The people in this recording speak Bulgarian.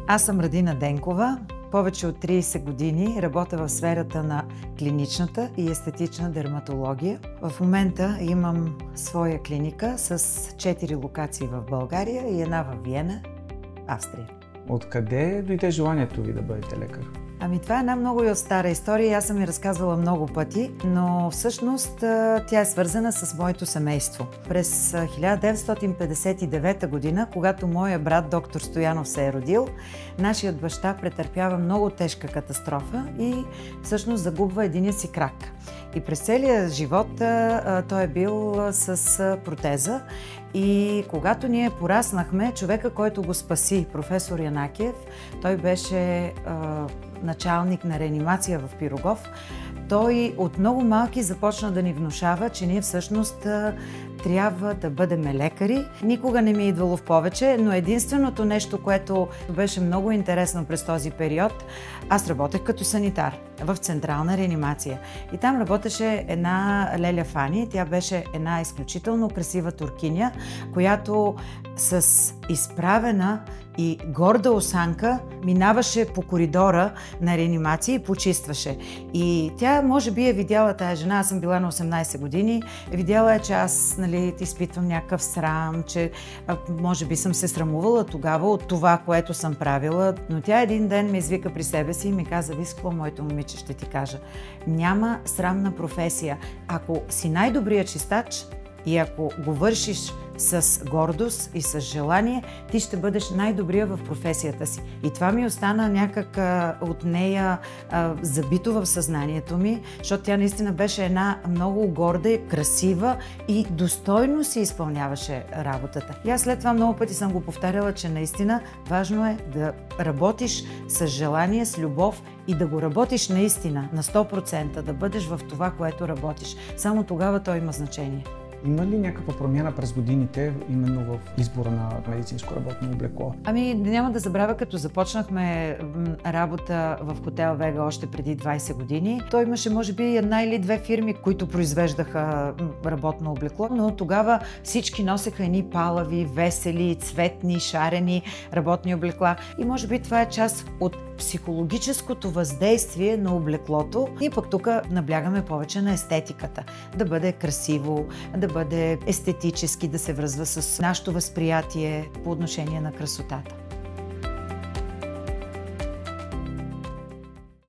Аз съм Радина Денкова. Повече от 30 години работя в сферата на клиничната и естетична дерматология. В момента имам своя клиника с 4 локации в България и една в Виена, Австрия. Откъде дойде желанието ви да бъдете лекар? Това е една много стара история. Аз съм я разказвала много пъти, но всъщност тя е свързана с моето семейство. През 1959 година, когато моя брат доктор Стоянов се е родил, нашият баща претърпява много тежка катастрофа и всъщност загубва единия си крак. И през целия живот той е бил с протеза. И когато ние пораснахме, човека, който го спаси, професор Янакиев, той беше началник на реанимация в Пирогов, той от много малки започна да ни внушава, че ние всъщност трябва да бъдем лекари. Никога не ми е идвало в повече, но единственото нещо, което беше много интересно през този период, аз работех като санитар в централна реанимация. И там работеше една Леля Фани. Тя беше една изключително красива туркиня, която с изправена и горда осанка минаваше по коридора на реанимация и почистваше. И тя може би е видяла тая жена, аз съм била на 18 години, видяла е, че аз изпитвам някакъв срам, че може би съм се срамувала тогава от това, което съм правила, но тя един ден ме извика при себе си и ми каза: "Виж какво, моето момиче, ще ти кажа. Няма срамна професия. Ако си най-добрият чистач и ако го вършиш с гордост и с желание, ти ще бъдеш най-добрия в професията си." И това ми остана някак от нея забито в съзнанието ми, защото тя наистина беше една много горда, красива и достойно си изпълняваше работата. И аз след това много пъти съм го повтаряла, че наистина важно е да работиш с желание, с любов и да го работиш наистина на 100%, да бъдеш в това, което работиш. Само тогава то има значение. Има ли някаква промяна през годините, именно в избора на медицинско работно облекло? Няма да забравя, като започнахме работа в хотел Вега още преди 20 години. Той имаше, може би, една или две фирми, които произвеждаха работно облекло, но тогава всички носеха едни палави, весели, цветни, шарени работни облекла. И може би това е част от психологическото въздействие на облеклото. И пък тук наблягаме повече на естетиката. Да бъде красиво, да бъде естетически, да се връзва с нашето възприятие по отношение на красотата.